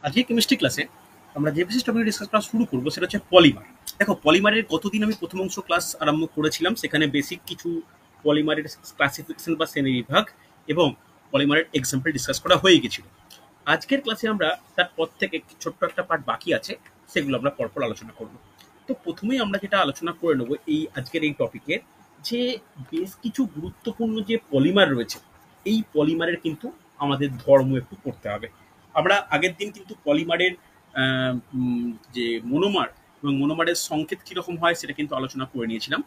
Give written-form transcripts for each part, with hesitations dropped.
আজকে কেমিস্ট্রি ক্লাসে আমরা যে বিশেষ টপিক ডিসকাস করা শুরু করবো সেটা হচ্ছে পলিমার। দেখো, পলিমারের গতদিন আমি প্রথম অংশ ক্লাস আরম্ভ করেছিলাম, সেখানে বেসিক কিছু পলিমারের ক্লাসিফিকেশন বা শ্রেণী বিভাগ এবং পলিমারের এক্সাম্পল ডিসকাস করা হয়ে গেছিল। আজকের ক্লাসে আমরা তারপর থেকে ছোট্ট একটা পার্ট বাকি আছে, সেগুলো আমরা পরপর আলোচনা করব। তো প্রথমেই আমরা যেটা আলোচনা করে নেবো এই আজকের এই টপিকের, যে বেশ কিছু গুরুত্বপূর্ণ যে পলিমার রয়েছে, এই পলিমারের কিন্তু আমাদের ধর্ম একটু পড়তে হবে। আমরা আগের দিন কিন্তু পলিমারের যে মনোমার এবং মনোমারের সংকেত কীরকম হয় সেটা কিন্তু আলোচনা করে নিয়েছিলাম।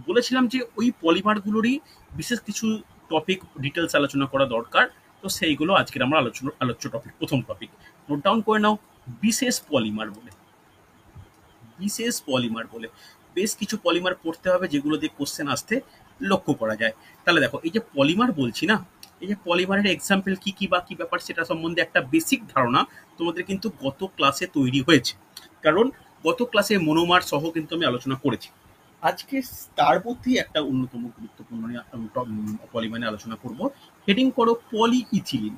বলেছিলাম যে ওই পলিমারগুলোরই বিশেষ কিছু টপিক ডিটেলস আলোচনা করা দরকার। তো সেইগুলো আজকের আমরা আলোচ্য টপিক। প্রথম টপিক নোট ডাউন করে নাও, বিশেষ পলিমার বলে। বিশেষ পলিমার বলে বেশ কিছু পলিমার পড়তে হবে, যেগুলো দিয়ে কোশ্চেন আসতে লক্ষ্য করা যায়। তাহলে দেখো, এই যে পলিমার বলছি না, এই যে পলিমারের এক্সাম্পল কি কি বা কি ব্যাপার সেটা সম্বন্ধে একটা বেসিক ধারণা তোমাদের কিন্তু গত ক্লাসে তৈরি হয়েছে, কারণ গত ক্লাসে মনোমার সহ কিন্তু আমি আলোচনা করেছি। আজকে তার মধ্যেই একটা অন্যতম গুরুত্বপূর্ণ পলিমারে আলোচনা করব। হেডিং করো পলি ইথিলিন।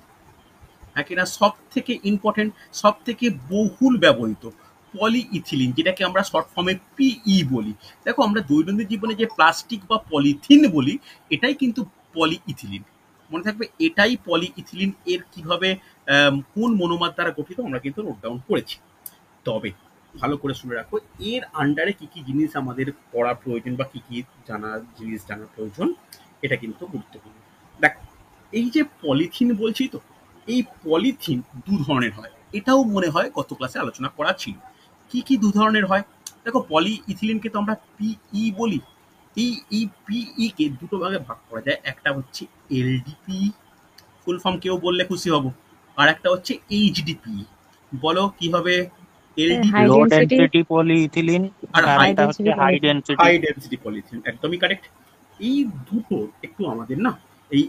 হ্যাঁ কিনা, সব থেকে ইম্পর্টেন্ট, সব থেকে বহুল ব্যবহৃত পলি ইথিলিন, যেটাকে আমরা শর্ট ফর্মে পিই বলি। দেখো, আমরা দৈনন্দিন জীবনে যে প্লাস্টিক বা পলিথিন বলি, এটাই কিন্তু পলি ইথিলিন। মনে থাকবে, এটাই পলি ইথিলিন। এর কিভাবে কোন মনোমার দ্বারা গঠিত আমরা কিন্তু নোট ডাউন করেছি। তবে ভালো করে শুনে রাখো, এর আন্ডারে কি কি জিনিস আমাদের পড়া প্রয়োজন বা কি কি জিনিস জানার প্রয়োজন, এটা কিন্তু গুরুত্বপূর্ণ। দেখো, এই যে পলিথিন বলছি, তো এই পলিথিন দু ধরনের হয়, এটাও মনে হয় গত ক্লাসে আলোচনা করা ছিল। কি কি দু ধরনের হয়? দেখো, পলি ইথিলিনকে তো আমরা পিই বলি। এই পিই কে দুটো ভাগে ভাগ করা যায়। একটা হচ্ছে এলডিপি, ফুল ফর্ম কেউ বললে খুশি হব। আর একটা হচ্ছে এইচডিপি। বলো কি হবে? High LDPE low density density polyethylene আর আর হাই হাই একটা হচ্ছে density high polythene. Density. High density polythene, একদমই কারেক্ট। এই দুটো একটু আমাদের না, এই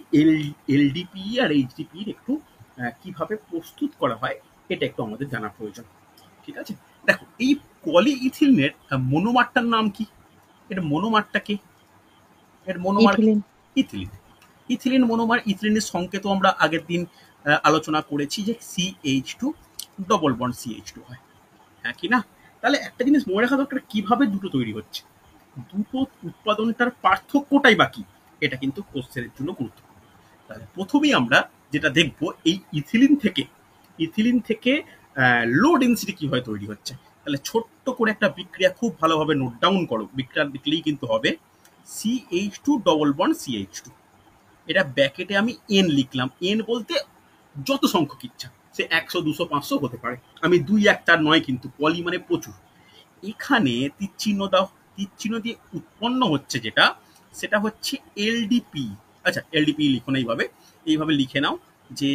এলডিপি আর এইচডিপি একটু কিভাবে প্রস্তুত করা হয় এটা একটু আমাদের জানা প্রয়োজন। ঠিক আছে, দেখো, এই পলিইথিলিনের মনোমারটার নাম কি? এর মনোমারটা কি? এর মনোমার কি? ইথিলিন। ইথিলিন। Ethylene monomer. ইথিলিনের সংকেত আমরা আগের দিন আলোচনা করেছি যে CH2 ডবল বন্ড CH2 হয়, হ্যাঁ কি না? তাহলে একটা জিনিস মনে রাখা দরকার, কিভাবে দুটো তৈরি হচ্ছে, দুটো উৎপাদনটার পার্থক্যটাই বাকি, এটা কিন্তু কোশ্চেনের জন্য গুরুত্বপূর্ণ। তাহলে প্রথমেই আমরা যেটা দেখবো, এই ইথিলিন থেকে লো ডেন্সিটি কিভাবে তৈরি হচ্ছে। তাহলে ছোট্ট করে একটা বিক্রিয়া খুব ভালোভাবে নোট ডাউন করো। বিক্রিয়া লিখলেই কিন্তু হবে CH2 ডবল বন্ড CH2। এটা ব্যাকেটে আমি এন লিখলাম। এন বলতে যত সংখ্যক ইচ্ছা, সে 100 200 500 হতে পারে। আমি 2 1 4 নয়, কিন্তু পলি মানে প্রচুর। এখানে তীরচিহ্ন দাও। তীরচিহ্ন দিয়ে উৎপন্ন হচ্ছে যেটা, সেটা হচ্ছে এলডিপি। আচ্ছা, এলডিপি লিখো না, এইভাবে লিখে নাও যে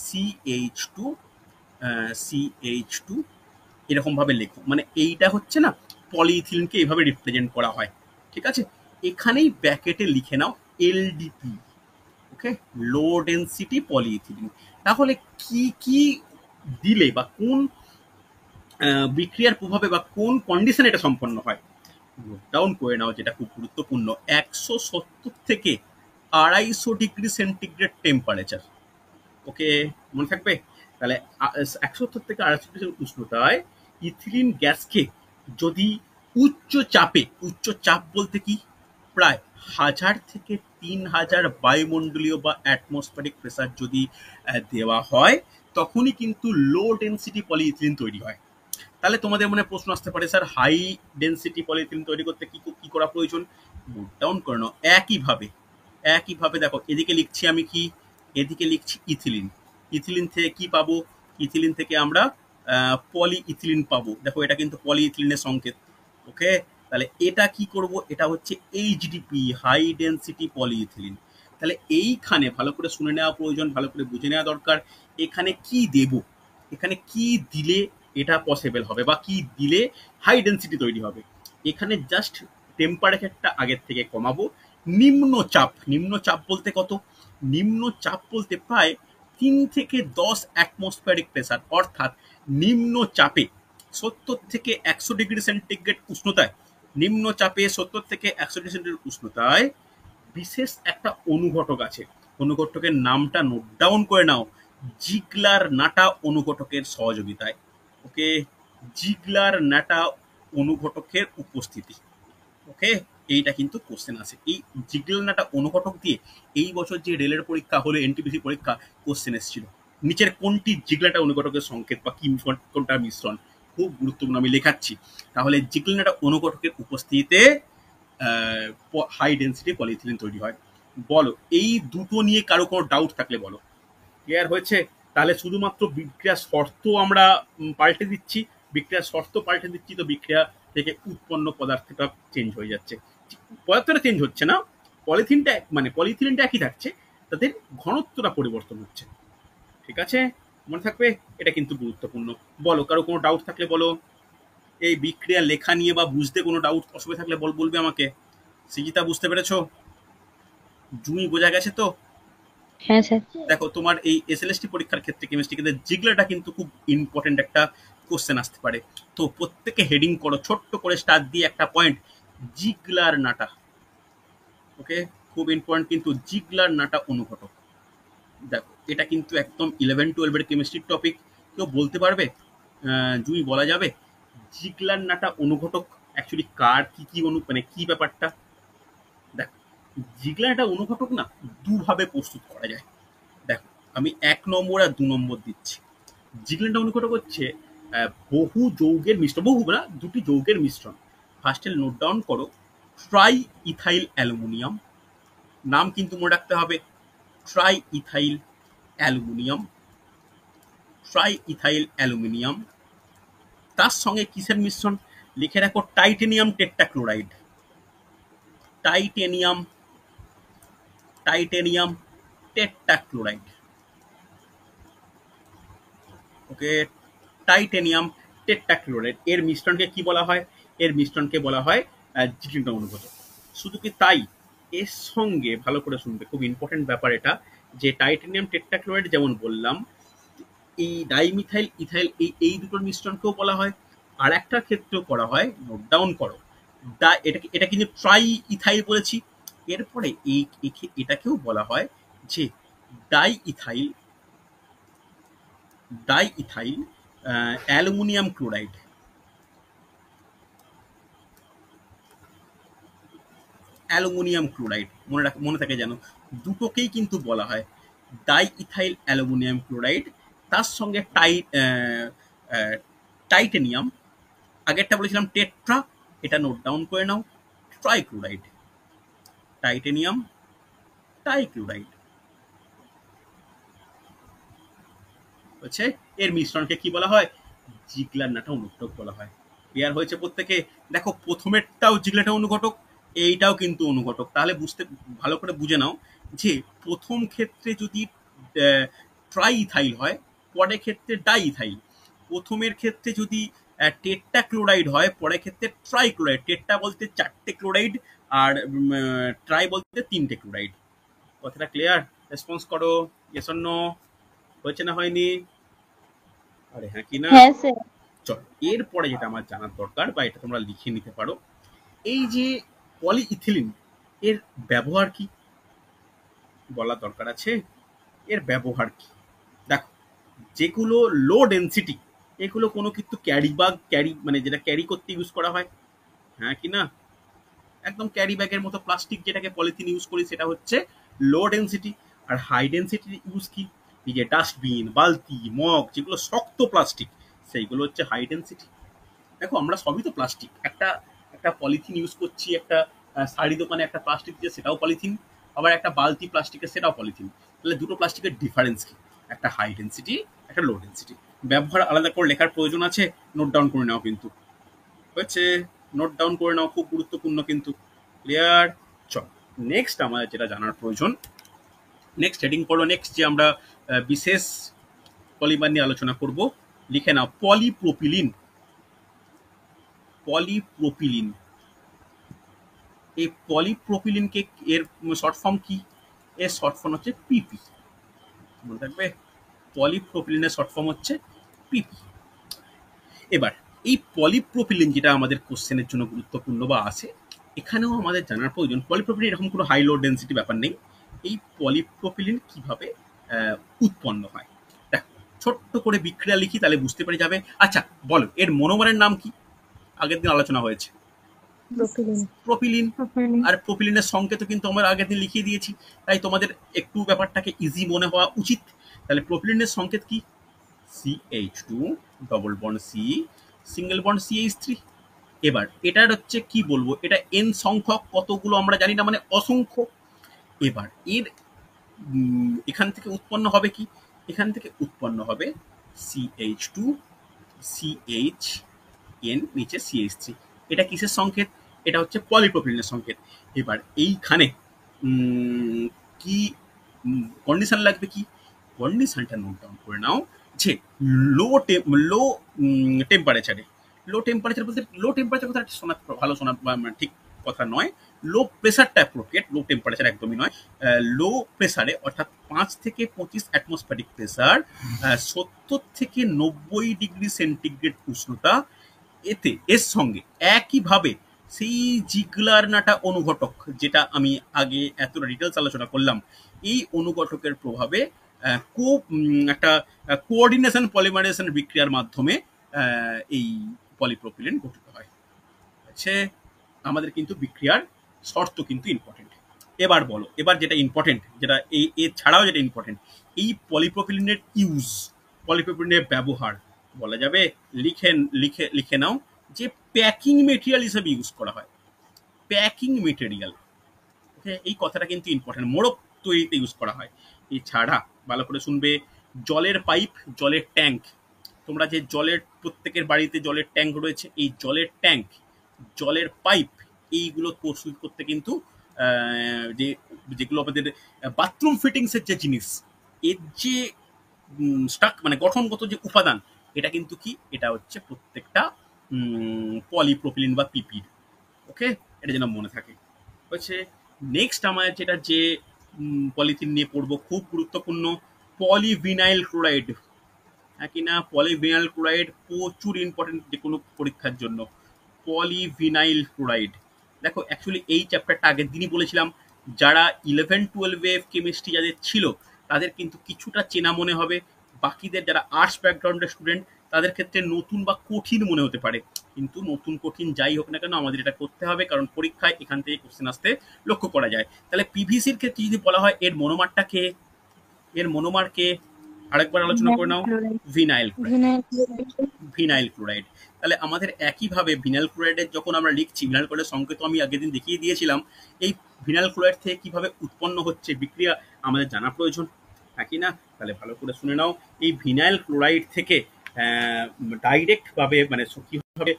CH2 CH2 এরকমভাবে লেখো। মানে এইটা হচ্ছে না, পলিইথিলিনকে এইভাবে রিপ্রেজেন্ট করা হয়। ঠিক আছে, এখানেই ব্যাকেটে লিখে নাও এলডিপি। ওকে, লো ডেন্সিটি পলিইথিলিন। তাহলে কি কি দিলে বা কোন বিক্রিয়ার প্রভাবে বা কোন কন্ডিশনে এটা সম্পন্ন হয়, নোট ডাউন করে নাও, যেটা খুব গুরুত্বপূর্ণ। 170 থেকে 250 ডিগ্রি সেন্টিগ্রেড টেম্পারেচার। ওকে, মনে থাকবে? তাহলে 170 থেকে 250 ডিগ্রি উষ্ণতায় ইথিলিন গ্যাসকে যদি উচ্চ চাপ বলতে কি, প্রায় 1000 থেকে 3000 বায়ুমণ্ডলীয় বা অ্যাটমসফেরিক প্রেসার যদি দেওয়া হয়, তখনই কিন্তু লো ডেন্সিটি পলিইথিলিন তৈরি হয়। তাহলে তোমাদের মনে প্রশ্ন আসতে পারে, স্যার হাই ডেন্সিটি পলিথিলিন তৈরি করতে কি কি করা প্রয়োজন? নোট ডাউন করে নাও। একইভাবে দেখো, এদিকে লিখছি আমি কি, এদিকে লিখছি ইথিলিন। ইথিলিন থেকে কি পাবো? ইথিলিন থেকে আমরা পলি ইথিলিন পাবো। দেখো, এটা কিন্তু পলি ইথিলিনের সংকেত। ওকে, তাহলে এটা কি করব? এটা হচ্ছে এইচডিপি, হাই ডেন্সিটি পলি ইথিলিন। তাহলে এইখানে ভালো করে শুনে নেওয়া প্রয়োজন, ভালো করে বুঝে নেওয়া দরকার। এখানে কি দেব, এখানে কি দিলে এটা পসিবল হবে বা কি দিলে হাই ডেন্সিটি তৈরি হবে। এখানে জাস্ট টেম্পারেচারটা আগের থেকে কমাবো। নিম্নচাপ বলতে কত? নিম্নচাপ বলতে প্রায় 3 থেকে 10 অ্যাটমসফেরিক প্রেসার, অর্থাৎ নিম্নচাপে 70 থেকে 100 ডিগ্রি সেন্টিগ্রেড উষ্ণতায়, নিম্নচাপে 70 থেকে 100 ডিগ্রি সেন্টিগ্রেড উষ্ণতায় বিশেষ একটা অনুঘটক আছে। অনুঘটকের নামটা নোট ডাউন করে নাও, জিগলার নাটা অনুঘটকের সহযোগিতায়। ওকে, জিগলার নাটা অনুঘটকের উপস্থিতি। ওকে, এইটা কিন্তু কোশ্চেন আছে। এই জিগলার নাটা অনুঘটক দিয়ে এই বছর যে রেলের পরীক্ষা হলো, এনটিপিসি পরীক্ষা, কোশ্চেন এসেছিল। নিচের কোনটি জিগলাটা অনুঘটকের সংকেত বা কি কোনটা মিশ্রণ? খুব গুরুত্বপূর্ণ, আমি লেখাচ্ছি। তাহলে জিগলার নাটা অনুঘটকের উপস্থিতিতে হাই ডেন্সিটি পলিইথিলিন তৈরি হয়। বলো, এই দুটো নিয়ে কারো কোনো ডাউট থাকলে বলো। ক্লিয়ার হয়েছে? তাহলে শুধুমাত্র বিক্রিয়ার শর্ত আমরা পাল্টে দিচ্ছি, বিক্রিয়ার শর্ত পাল্টে দিচ্ছি, তো বিক্রিয়া থেকে উৎপন্ন পদার্থটা চেঞ্জ হয়ে যাচ্ছে। পদার্থটা চেঞ্জ হচ্ছে না, পলিথিনটা মানে পলিথিলিনটা একই থাকছে, তাদের ঘনত্বটা পরিবর্তন হচ্ছে। ঠিক আছে, মনে থাকবে, এটা কিন্তু গুরুত্বপূর্ণ। বলো, কারো কোনো ডাউট থাকলে বলো। এই বিক্রিয়া লেখা নিয়ে বা বুঝতে কোনো ডাউট অসুবিধা থাকলে বলবে আমাকে। সৃজিতা, বুঝতে পেরেছো? জুঁই বোঝা গেছে তো? হ্যাঁ স্যার। দেখো, তোমার এই এসএলএসটি পরীক্ষার ক্ষেত্রে কেমিস্ট্রি ক্ষেত্রে জিগলাটা কিন্তু খুব ইম্পর্টেন্ট একটা কোশ্চেন আসতে পারে। তো প্রত্যেকে হেডিং করো, ছোট্ট করে স্টার দিয়ে একটা পয়েন্ট, জিগলার নাটা। ওকে, খুব ইম্পর্টেন্ট কিন্তু জিগলার নাটা অনুঘটক। দেখো, এটা কিন্তু একদম 11-12 কেমিস্ট্রির টপিক। কেউ বলতে পারবে, জুই বলা যাবে জিগলার নাটা অনুঘটক অ্যাকচুয়ালি কার, কি কি মানে কি ব্যাপারটা? দেখো, জিগলার নাটা অনুঘটক না দুভাবে প্রস্তুত করা যায়। দেখো, আমি 1 নম্বর আর 2 নম্বর দিচ্ছি। জিগল্যান্ড অনুঘটক হচ্ছে বহু যৌগের মিশ্রণ, বহু না, দুটি যৌগের মিশ্রণ। ফার্স্টে নোট ডাউন করো, ট্রাই ইথাইল অ্যালুমিনিয়াম। নাম কিন্তু মনে রাখতে হবে, triethyl aluminium, triethyl aluminium. তার সঙ্গে কিসের মিশ্রণ? লিখে রাখো, titanium tetrachloride. Titanium, titanium tetrachloride. Okay, titanium tetrachloride এর মিশ্রণকে কি বলা হয়? এর মিশ্রণকে বলা হয় জিগল্যান্ড অনুঘটক। শুধু কি তাই, এর সঙ্গে ভালো করে শুনবে, খুব ইম্পর্টেন্ট ব্যাপার এটা, যে টাইটেনিয়াম টেট্রাক্লোরাইড যেমন বললাম, এই ডাইমিথাইল ইথাইল এই দুটোর মিশ্রণকেও বলা হয়। আর একটা ক্ষেত্রেও করা হয়, নোট ডাউন করো, এটা কিন্তু ট্রাই ইথাইল বলেছি। এরপরে এটাকেও বলা হয় যে diethyl, diethyl aluminium chloride. Aluminium chloride মনে থাকে যেন, দুটোকেই কিন্তু বলা হয় ডাই ইথাইল অ্যালুমিনিয়াম ক্লোরাইড। তার সঙ্গে টাইটেনিয়াম, আগেরটা বলেছিলাম টেট্রা, এটা নোট ডাউন করে নাও, ট্রাইক্লোরাইড। টাইটেনিয়াম ট্রাইক্লোরাইড হচ্ছে, এর মিশ্রণকে কি বলা হয়? জিগলার নাটা অনুঘটক বলা হয়। ক্লিয়ার হয়েছে প্রত্যেকে? দেখো, প্রথমেরটাও জিগলাটা অনুঘটক, এইটাও কিন্তু অনুঘটক। তাহলে ভালো করে বুঝে নাও যে প্রথম ক্ষেত্রে যদি ট্রাই ইথাইল হয়, পরের ক্ষেত্রে ডাই ইথাইল। প্রথমের ক্ষেত্রে যদি টেট্টা ক্লোরাইড হয়, পরের ক্ষেত্রে ট্রাই ক্লোরাইড। টেট্টা বলতে 4টে ক্লোরাইড, আর ট্রাই বলতে 3টে ক্লোরাইড। কথাটা ক্লিয়ার? রেসপন্স করো, ইয়েস অর নো। হয়েছে না হয়নি? আরে হ্যাঁ কি না? হ্যাঁ স্যার। চল, এরপরে যেটা আমার জানার দরকার, বা এটা তোমরা লিখে নিতে পারো, এই যে পলিইথিলিন, এর ব্যবহার কি বলা দরকার আছে। এর ব্যবহার কি? দেখো, যেগুলো লো ডেন্সিটি, এগুলো কোনো কিন্তু ক্যারি মানে যেটা ক্যারি করতে ইউজ করা হয়, হ্যাঁ কি না? একদম ক্যারি ব্যাগের মতো প্লাস্টিক যেটাকে পলিথিন ইউজ করি, সেটা হচ্ছে লো ডেন্সিটি। আর হাই ডেন্সিটির ইউজ কি? এই যে ডাস্টবিন, বালতি, মগ, যেগুলো শক্ত প্লাস্টিক, সেইগুলো হচ্ছে হাই ডেন্সিটি। দেখো, আমরা সবই তো প্লাস্টিক, একটা একটা পলিথিন ইউজ করছি, একটা শাড়ি দোকানে একটা প্লাস্টিক দিয়ে, সেটাও পলিথিন। আবার একটা বালতি প্লাস্টিকের, সেটাও পলিথিন। তাহলে দুটো প্লাস্টিকের ডিফারেন্স কি? একটা হাই ডেন্সিটি, একটা লো ডেন্সিটি। ব্যবহার আলাদা করে লেখার প্রয়োজন আছে, নোট ডাউন করে নাও কিন্তু। হচ্ছে, নোট ডাউন করে নাও, খুব গুরুত্বপূর্ণ কিন্তু। ক্লিয়ার? চল, নেক্সট আমাদের যেটা জানার প্রয়োজন, নেক্সট হেডিং করো, নেক্সট যে আমরা বিশেষ পলিমার নিয়ে আলোচনা করব, লিখে নাও, পলিপ্রোপিলিন। পলিপ্রোপিলিন, এই পলিপ্রোপিলিনকে এর শর্ট ফর্ম কি? এর শর্ট ফর্ম হচ্ছে পিপি। মনে থাকবে, পলিপ্রোপিলিনের শর্ট ফর্ম হচ্ছে পিপি। এবার এই পলিপ্রোপিলিন যেটা আমাদের কোশ্চেনের জন্য গুরুত্বপূর্ণ বা আছে, এখানেও আমাদের জানার প্রয়োজন, পলিপ্রোপিলিন এরকম কোনো হাই লো ডেন্সিটি ব্যাপার নেই। এই পলিপ্রোপিলিন কিভাবে উৎপন্ন হয়? ছোট্ট করে বিক্রিয়া লিখি তাহলে বুঝতে পেরে যাবে। আচ্ছা বলো এর মনোমারের নাম কি? আগের দিন আলোচনা হয়েছে, প্রোপিলিন। প্রোপিলিন। প্রোপিলিন। আর প্রোপিলিনের সংকেত কিন্তু আমরা আগের দিন লিখিয়ে দিয়েছি, তাই তোমাদের একটু ব্যাপারটাকে ইজি মনে হওয়া উচিত। তাহলে প্রোপিলিনের সংকেত কি? CH2 double bond C single bond CH3। এবার এটার হচ্ছে কি বলবো, এটা এন সংখ্যক, কতগুলো আমরা জানি না, মানে অসংখ্য। এবার এর এখান থেকে উৎপন্ন হবে কি? এখান থেকে উৎপন্ন হবে CH2 CHN নিচে CH3। এটা কিসের সংকেত? এটা হচ্ছে পলিপ্রোপিলিনের সংকেত। এবার এইখানে কি কন্ডিশন লাগবে? কি কন্ডিশনটা নোট ডাউন করে নাও, যে লো লো টেম্পারেচারে, লো টেম্পারেচার বলতে লো টেম্পারেচার কথা শোনা ভালো শোনা ঠিক কথা নয়, লো প্রেসারটা অ্যাপ্রোপ্রিয়েট, লো টেম্পারেচার একদমই নয়। লো প্রেসারে অর্থাৎ 5 থেকে 25 অ্যাটমসফেরিক প্রেসার, 70 থেকে 90 ডিগ্রি সেন্টিগ্রেড উষ্ণতা, এতে এর সঙ্গে একইভাবে সেই জিগলার নাটা অনুঘটক, যেটা আমি আগে এতটা ডিটেলস আলোচনা করলাম, এই অনুঘটকের প্রভাবে একটা কোঅর্ডিনেশন পলিমারাইজেশন বিক্রিয়ার মাধ্যমে এই পলিপ্রোপিলিন গঠিত হয়। হচ্ছে আমাদের কিন্তু বিক্রিয়ার শর্ত কিন্তু ইম্পর্টেন্ট। এবার বলো, এবার যেটা ইম্পর্টেন্ট, যেটা এই ছাড়াও যেটা ইম্পর্টেন্ট, এই পলিপ্রোপিলিনের ইউজ, পলিপ্রোপিলিনের ব্যবহার বলা যাবে, লিখে লিখে লিখে নাও, যে প্যাকিং মেটেরিয়াল হিসেবে ইউজ করা হয়। প্যাকিং মেটেরিয়াল, ওকে, এই কথাটা কিন্তু ইম্পর্টেন্ট, মোড়ক তৈরিতে ইউজ করা হয়। এছাড়া ভালো করে শুনবে, জলের পাইপ, জলের ট্যাঙ্ক, তোমরা যে জলের প্রত্যেকের বাড়িতে জলের ট্যাঙ্ক রয়েছে, এই জলের ট্যাঙ্ক, জলের পাইপ, এইগুলো প্রস্তুত করতে কিন্তু যে যেগুলো আমাদের বাথরুম ফিটিংসের যে জিনিস, এর যে স্টাক মানে গঠনগত যে উপাদান, এটা কিন্তু কি, এটা হচ্ছে প্রত্যেকটা পলিপ্রোপিলিন বা পিপির। ওকে, এটা যেন মনে থাকে। হচ্ছে নেক্সট আমার যেটা যে পলিথিন নিয়ে পড়বো, খুব গুরুত্বপূর্ণ, পলিভিনাইল ক্লোরাইড। হ্যাঁ কি না? পলিভিনাইল ক্লোরাইড প্রচুর ইম্পর্টেন্ট যে কোনো পরীক্ষার জন্য। পলিভিনাইল ক্লোরাইড, দেখো অ্যাকচুয়ালি এই চ্যাপ্টারটা আগের দিনই বলেছিলাম, যারা 11-12 কেমিস্ট্রি যাদের ছিল তাদের কিন্তু কিছুটা চেনা মনে হবে, বাকিদের যারা আর্টস ব্যাকগ্রাউন্ডের স্টুডেন্ট তাদের ক্ষেত্রে নতুন বা কঠিন মনে হতে পারে। কিন্তু নতুন কঠিন যাই হোক না কেন, আমাদের এটা করতে হবে, কারণ পরীক্ষায় এখান থেকে কোশ্চেন আসতে লক্ষ্য করা যায়। তাহলে পিভিসির ক্ষেত্রে যদি বলা হয় এর মনোমারটাকে, এর মনোমারকে আরেকবার আলোচনা করে নাও, vinyl chloride. Vinyl chloride. Vinyl chloride, তাহলে আমাদের একইভাবে ভিনাইল ক্লোরাইডের যখন আমরা লিখছি, ভিনাইল ক্লোরাইডের সংকেত আমি আগের দিন দেখিয়ে দিয়েছিলাম, এই ভিনাইল ক্লোরাইড থেকে কিভাবে উৎপন্ন হচ্ছে বিক্রিয়া আমাদের জানা প্রয়োজন, একই না? তাহলে ভালো করে শুনে নাও, এই ভিনাইল ক্লোরাইড থেকে ডাইরেক্ট ভাবে মানে কিভাবে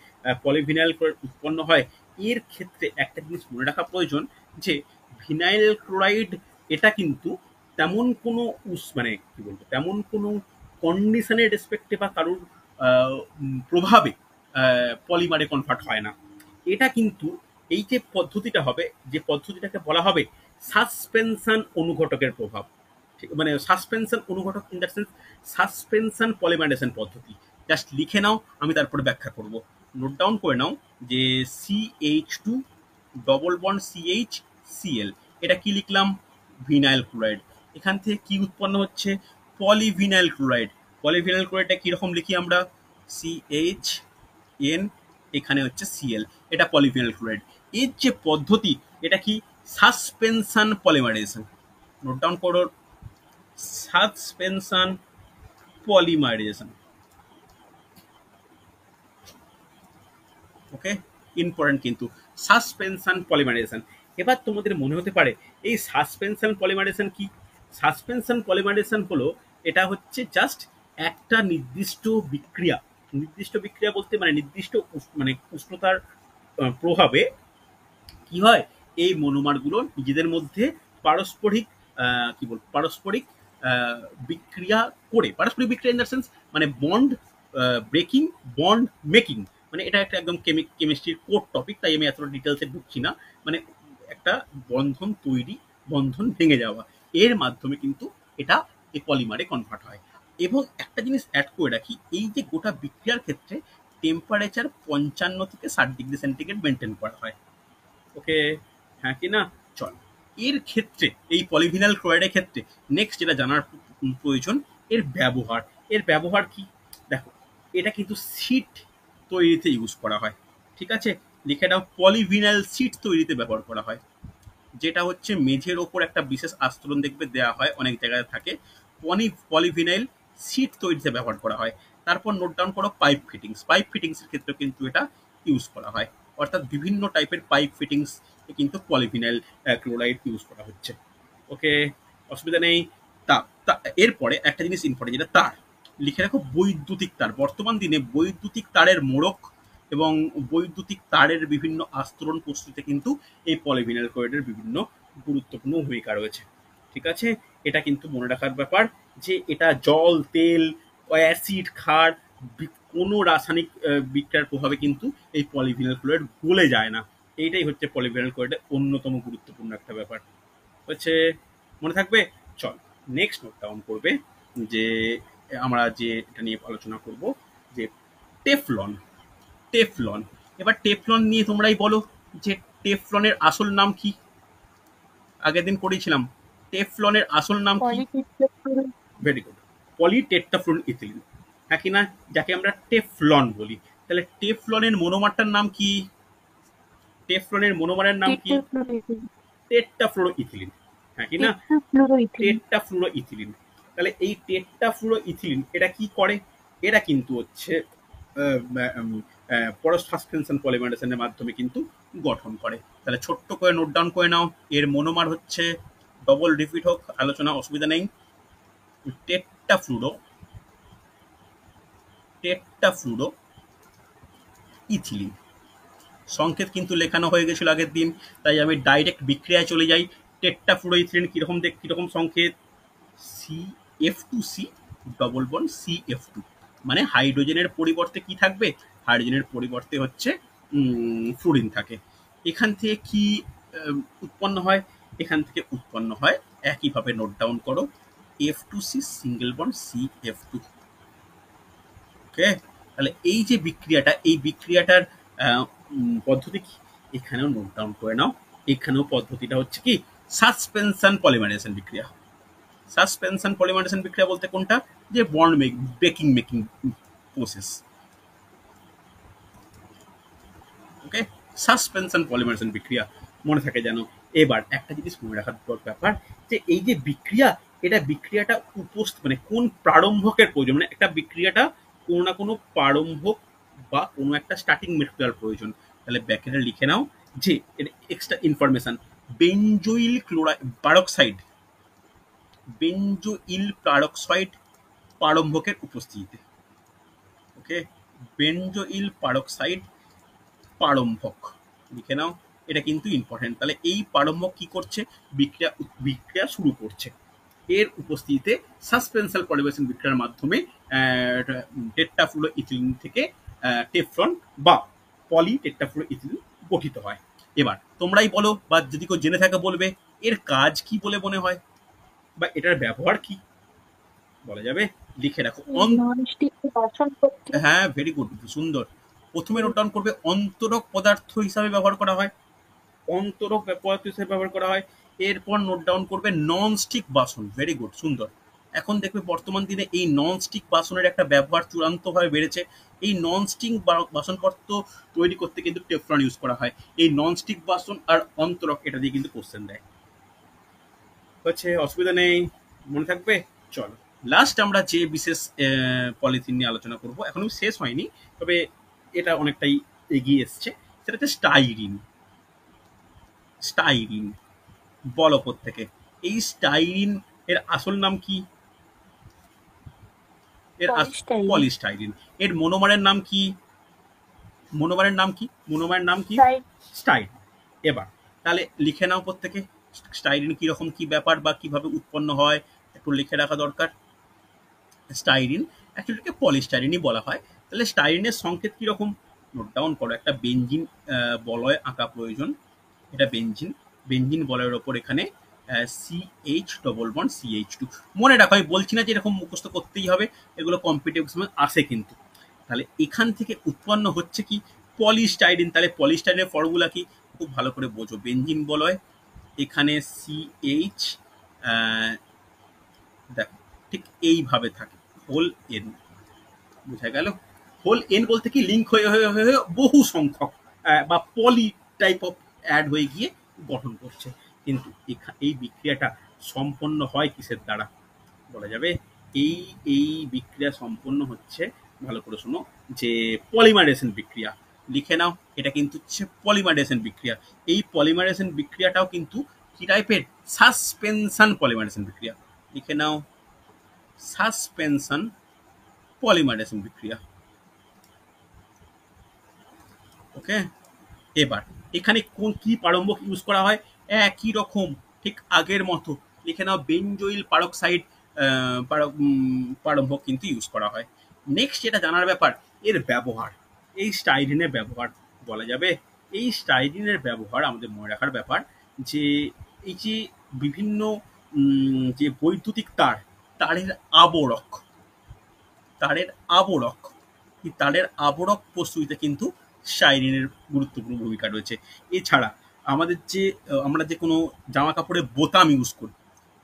পলিভিনাইল ক্লোরাইড উৎপন্ন হয়, এর ক্ষেত্রে একটা জিনিস মনে রাখা প্রয়োজন, যে ভিনাইল ক্লোরাইড এটা কিন্তু তেমন কোনো মানে কি বলবো, তেমন কোনো কন্ডিশনের রেসপেক্টে বা কারোর প্রভাবে পলিমারে কনভার্ট হয় না। এটা কিন্তু এই যে পদ্ধতিটা হবে, যে পদ্ধতিটাকে বলা হবে সাসপেনশন অনুঘটকের প্রভাব, মানে সাসপেনশন অনুঘটক in that sense suspension polymerisation পদ্ধতি। জাস্ট লিখে নাও, আমি তারপরে ব্যাখ্যা করব। নোট ডাউন করে নাও যে CH2 double bond CH Cl, এটা কি লিখলাম? Vinyl chloride. এখান থেকে কি উৎপন্ন হচ্ছে? Polyvinyl chloride. পলিভিনাইল ক্লোরাইডটা কিরকম লিখি আমরা? CHN, এখানে হচ্ছে Cl, এটা পলিভিনাইল ক্লোরাইড। এর যে পদ্ধতি, এটা কি? Suspension polymerisation. নোট ডাউন করো, সাসপেনশন পলিমারাইজেশন। ওকে, ইম্পর্টেন্ট কিন্তু সাসপেনশন পলিমারাইজেশন। এবার তোমাদের মনে হতে পারে এই সাসপেনশন পলিমারাইজেশন কি? সাসপেনশন পলিমারাইজেশন হলো, এটা হচ্ছে জাস্ট একটা নির্দিষ্ট বিক্রিয়া, নির্দিষ্ট বিক্রিয়া বলতে মানে নির্দিষ্ট মানে উষ্ণতার প্রভাবে কি হয়, এই মনোমারগুলো নিজেদের মধ্যে পারস্পরিক কি বলবো, পারস্পরিক বিক্রিয়া করে, পারস্পরিক বিক্রিয়া ইন দ্য সেন্স মানে বন্ড ব্রেকিং, বন্ড মেকিং, মানে এটা একটা একদম কেমিস্ট্রির কোর টপিক, তাই আমি এতটা ডিটেলসে ঢুকছি না। মানে একটা বন্ধন তৈরি, বন্ধন ভেঙে যাওয়া, এর মাধ্যমে কিন্তু এটা এই পলিমারে কনভার্ট হয়। এবং একটা জিনিস অ্যাড করে রাখি, এই যে গোটা বিক্রিয়ার ক্ষেত্রে টেম্পারেচার 55 থেকে 60 ডিগ্রি সেন্টিগ্রেড মেনটেন করা হয়। ওকে, হ্যাঁ কি না? চল, এর ক্ষেত্রে এই পলিভিনাইল ক্লোরাইডের ক্ষেত্রে নেক্সট যেটা জানার প্রয়োজন, এর ব্যবহার। এর ব্যবহার কি? দেখো, এটা কিন্তু সিট তৈরিতে ইউজ করা হয়। ঠিক আছে, লিখে নাও, পলিভিনাইল সিট তৈরিতে ব্যবহার করা হয়, যেটা হচ্ছে মেঝের ওপর একটা বিশেষ আস্তরণ দেখবে দেওয়া হয়, অনেক জায়গায় থাকে। পলিভিনাইল সিট তৈরিতে ব্যবহার করা হয়। তারপর নোট ডাউন করো পাইপ ফিটিংস। পাইপ ফিটিংস এর ক্ষেত্রে কিন্তু এটা ইউজ করা হয়, অর্থাৎ বিভিন্ন টাইপের পাইপ ফিটিংস কিন্তু পলিভিনাইল ক্লোরাইড ইউজ করা হচ্ছে। ওকে, অসুবিধা নেই। তা তা এরপরে একটা জিনিস ইম্পর্টেন্ট, যেটা তার, লিখে রাখো বৈদ্যুতিক তার। বর্তমান দিনে বৈদ্যুতিক তারের মোড়ক এবং বৈদ্যুতিক তারের বিভিন্ন আস্তরণ প্রস্তুতিতে কিন্তু এই পলিভিনাইল ক্লোরাইডের বিভিন্ন গুরুত্বপূর্ণ ভূমিকা রয়েছে। ঠিক আছে, এটা কিন্তু মনে রাখার ব্যাপার যে এটা জল, তেল, অ্যাসিড, ক্ষার, কোনো রাসায়নিক বিক্রিয়ার প্রভাবে কিন্তু এই পলিভিনাইল ক্লোরাইড গলে যায় না। এইটাই হচ্ছে পলিভিনাইল ক্লোরাইডের অন্যতম গুরুত্বপূর্ণ একটা ব্যাপার হচ্ছে। মনে থাকবে? চল, নেক্সট নোট ডাউন করবে যে আমরা যে এটা নিয়ে আলোচনা করব, যে টেফলন। টেফলন, এবার টেফলন নিয়ে তোমরাই বলো যে টেফলনের আসল নাম কি? আগের দিন করেছিলাম, টেফলনের আসল নাম কি? ভেরি গুড, পলিটেট্রাফ্লুরোন ইথিলিন, হ্যাঁ কি না, যাকে আমরা টেফলন বলি। তাহলে টেফলনের মনোমারটার নাম কি? টেফলনের মনোমারের নাম কি? টেট্রাফ্লুরো ইথিলিন, হ্যাঁ কি না, টেট্রাফ্লুরো ইথিলিন। তাহলে এই টেট্রাফ্লুরো ইথিলিন এটা কি করে? এরা কিন্তু হচ্ছে পরশ সাসপেনশন পলিমারাইজেশনের মাধ্যমে কিন্তু গঠন করে। তাহলে ছোট্ট করে নোট ডাউন করে নাও, এর মনোমার হচ্ছে, ডবল রিপিট হোক আলোচনা, অসুবিধা নেই, টেট্রাফ্লুরো টেট্রাফ্লুরো ইথিলিন। সংকেত কিন্তু লেখানো হয়ে গেছিল আগের দিন, তাই আমি ডাইরেক্ট বিক্রিয়ায় চলে যাই। টেট্রাফ্লুরো ইথিলিন কিরকম কিরকম সংকেত? CF2C ডবল বন্ড CF2, মানে হাইড্রোজেনের পরিবর্তে কি থাকবে? হাইড্রোজেনের পরিবর্তে হচ্ছে ফ্লুরিন থাকে। এখান থেকে কি উৎপন্ন হয়? এখান থেকে উৎপন্ন হয়, একইভাবে নোট ডাউন করো, F2C সিঙ্গেল বন্ড CF2। ওকে, তাহলে এই যে বিক্রিয়াটা, এই বিক্রিয়াটার পদ্ধতি কি? এখানেও নোট ডাউন করে নাও। এখানেও পদ্ধতিটা হচ্ছে কি? সাসপেনশন পলিমারাইজেশন বিক্রিয়া। সাসপেনশন পলিমারাইজেশন বিক্রিয়া বলতে কোনটা? যে বন্ড ব্রেকিং মেকিং প্রসেস। ওকে, সাসপেনশন পলিমারাইজেশন বিক্রিয়া মনে থাকে যেন। এবার একটা জিনিস মনে রাখার ব্যাপার, যে এই যে বিক্রিয়া, এটা বিক্রিয়াটা মানে কোন প্রারম্ভকের প্রয়োজন, মানে একটা বিক্রিয়াটা কোনো না কোনো প্রারম্ভক বা কোনো একটা স্টার্টিং মেটেরিয়াল প্রয়োজন। তাহলে ব্যাকেটে লিখে নাও যে extra information, benzoyl peroxide, benzoyl peroxide প্রারম্ভকের উপস্থিতিতে। ওকে, বেঞ্জোইল পারক্সাইড প্রারম্ভক লিখে নাও, এটা কিন্তু ইম্পর্টেন্ট। তাহলে এই প্রারম্ভক কি করছে? বিক্রিয়া শুরু করছে। এর উপস্থিতিতে সাসপেনশন পলিমারাইজেশন বিক্রিয়ার মাধ্যমে টেট্রাফ্লুরো ইথিলিন থেকে টেফলন বা পলি টেট্রাফ্লুরো ইথিলিন গঠিত হয়। এবার তোমরাই বলো, বা যদি কেউ জেনে থাকে বলবে, এর কাজ কি বলে মনে হয়, বা এটার ব্যবহার কি বলা যাবে? লিখে রাখো। হ্যাঁ, ভেরি গুড, সুন্দর। প্রথমে নোট ডাউন করবে, অন্তরক পদার্থ হিসাবে ব্যবহার করা হয়, অন্তরক পদার্থ হিসেবে ব্যবহার করা হয়। এরপর নোট ডাউন করবে নন স্টিক বাসন। ভেরি গুড, সুন্দর। এখন দেখবে বর্তমান দিনে এই নন স্টিক বাসনের একটা ব্যবহার চূড়ান্তভাবে বেড়েছে। এই নন স্টিক বাসনপত্র তৈরি করতে কিন্তু টেফলন ইউজ করা হয়। এই নন স্টিক বাসন আর অন্তরক, এটা দিয়ে কিন্তু কোশ্চেন দেয় হচ্ছে, অসুবিধা নেই, মনে থাকবে। চলো, লাস্ট আমরা যে বিশেষ পলিথিন নিয়ে আলোচনা করব, এখনো শেষ হয়নি, তবে এটা অনেকটাই এগিয়ে এসছে, সেটা হচ্ছে স্টাইরিন। স্টাইরিন, বল ওপর থেকে, এই স্টাইরিন এর আসল নাম কি? এর পলিস্টাইরিন। এর মনোমারের নাম কি? মনোমারের নাম কি? মনোমারের নাম কি? স্টাইরিন। এবার তাহলে লিখে নাও প্রত্যেকে, স্টাইরিন কিরকম, কি ব্যাপার, বা কিভাবে উৎপন্ন হয় একটু লিখে রাখা দরকার। স্টাইরিন অ্যাকচুয়ালি পলিস্টাইরিনই বলা হয়। তাহলে স্টাইরিনের সংকেত কিরকম? নোট ডাউন করো, একটা বেঞ্জিন বলয় আঁকা প্রয়োজন। এটা বেঞ্জিন, বেঞ্জিন বলয়ের ওপর এখানে CH ডবল বন্ড CH2। মনে রাখো, আমি বলছি না যে এরকম মুখস্থ করতেই হবে, এগুলো কম্পিটিটিভ সময় আসে কিন্তু। তাহলে এখান থেকে উৎপন্ন হচ্ছে কি? পলিস্টাইরিন। তাহলে পলিস্টাইরিনের ফর্মুলা কি? খুব ভালো করে বোঝো, বেঞ্জিন বলয়, এখানে CH, দেখো ঠিক এইভাবে থাকে, হোল এন, বোঝা গেল? হোল এন বলতে কি লিঙ্ক হয়ে হয়ে হয়ে হয়ে বহু সংখ্যক বা পলি টাইপ অফ অ্যাড হয়ে গিয়ে গঠন করছে। কিন্তু এই বিক্রিয়াটা সম্পন্ন হয় কিসের দ্বারা বলা যাবে? এই এই বিক্রিয়া সম্পন্ন হচ্ছে, ভালো করে শোনো, যে পলিমারেশন বিক্রিয়া। লিখে নাও, এটা কিন্তু হচ্ছে পলিমারেশন বিক্রিয়া। এই পলিমারেশন বিক্রিয়াটাও কিন্তু কি টাইপের? সাসপেনশন পলিমারেশন বিক্রিয়া। লিখে নাও, সাসপেনশন পলিমারেশন বিক্রিয়া। ওকে, এবার এখানে কোন কি প্রারম্ভক ইউজ করা হয়? একই রকম, ঠিক আগের মতো। লিখে নাও, বেনজোইল পারক্সাইড প্রারম্ভক কিন্তু ইউজ করা হয়। নেক্সট যেটা জানার ব্যাপার, এর ব্যবহার, এই স্টাইরিনের ব্যবহার বলা যাবে। এই স্টাইরিনের ব্যবহার আমাদের মনে রাখার ব্যাপার যে এই যে বিভিন্ন যে বৈদ্যুতিক তার, তারের আবরক, তারের আবরক, এই তারের আবরক প্রস্তুতিতে কিন্তু স্টাইরিনের গুরুত্বপূর্ণ ভূমিকা রয়েছে। এছাড়া আমরা যে কোনো জামা কাপড়ের বোতাম ইউজ করি,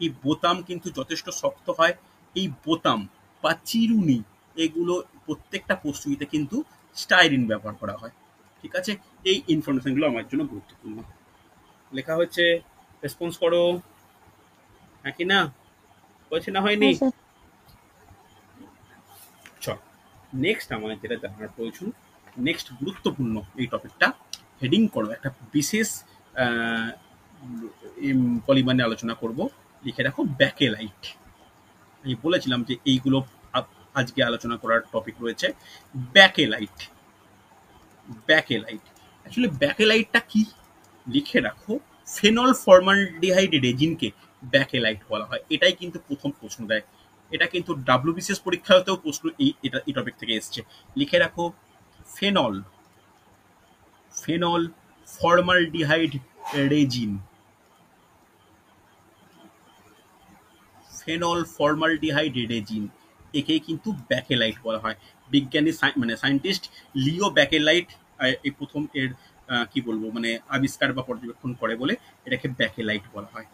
এই বোতাম কিন্তু যথেষ্ট শক্ত হয়। এই বোতাম বা চিরুনি, এগুলো প্রত্যেকটা প্রস্তুতিতে কিন্তু স্টাইরিন ব্যবহার করা হয়। ঠিক আছে, এই ইনফরমেশনগুলো আমার জন্য গুরুত্বপূর্ণ। লেখা হচ্ছে, রেসপন্স করো, হ্যাঁ কি না? হয়েছে না হয়নি? হ্যাঁ স্যার। চল, নেক্সট আমার যেটা জানার প্রয়োজন, নেক্সট গুরুত্বপূর্ণ এই টপিকটা হেডিং করো, একটা বিশেষ পলিমার নিয়ে আলোচনা করব। লিখে রাখো, ব্যাকেলাইট। আমি বলেছিলাম যে এইগুলো আজকে আলোচনা করার টপিক রয়েছে। ব্যাকেলাইট, ব্যাকেলাইট অ্যাকচুয়ালি ব্যাকেলাইটটা কি? লিখে রাখো, ফেনল ফর্মালডিহাইড রেজিনকে ব্যাকেলাইট বলা হয়। এটাই কিন্তু প্রথম প্রশ্ন দেয়। এটা কিন্তু ডাব্লিউবিসিএস পরীক্ষাতেও প্রশ্ন এই টপিক থেকে এসছে। লিখে রাখো, phenol, phenol formaldehyde resin, phenol formaldehyde resin, একেই কিন্তু ব্যাকেলাইট বলা হয়। বিজ্ঞানী মানে সায়েন্টিস্ট লিও ব্যাকেলাইট এই প্রথম এর কি বলবো মানে আবিষ্কার বা পর্যবেক্ষণ করে বলে এটাকে ব্যাকেলাইট বলা হয়।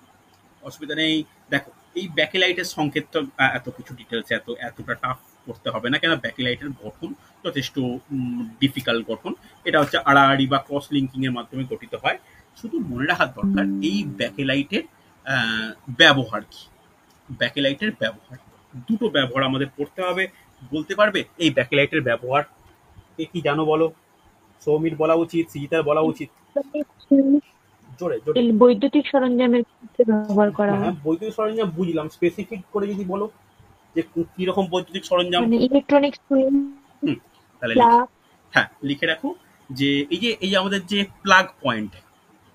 অসুবিধা নেই। দেখো, এই ব্যাকেলাইটের সংকেত তো এত কিছু ডিটেলস এতটা টাফ করতে হবে না, কেন ব্যাকেলাইটের গঠন যথেষ্ট ডিফিকাল্ট গঠন। এটা হচ্ছে আড়াআড়ি বা ক্রস লিঙ্কিং এর মাধ্যমে গঠিত হয়। শুধু মনে রাখার দরকার এই ব্যাকেলাইটের ব্যবহার কি। ব্যাকেলাইটের ব্যবহার, দুটো ব্যবহার আমাদের পড়তে হবে। বলতে পারবে এই ব্যাকেলাইটের ব্যবহার কে কি জানো বলো? সৌমির বলা উচিত, সৃজিতার বলা উচিত, জোরে জোরে। বৈদ্যুতিক সরঞ্জামের ক্ষেত্রে ব্যবহার করা হ্যাঁ, হয়। বৈদ্যুতিক সরঞ্জাম বুঝলাম, স্পেসিফিক করে যদি বলো যে কি রকম বৈদ্যুতিক সরঞ্জাম। মানে ইলেকট্রনিক্স, হুম, তাহলে প্লাগ। হ্যাঁ, লিখে রাখো যে এই যে আমাদের যে প্লাগ পয়েন্ট,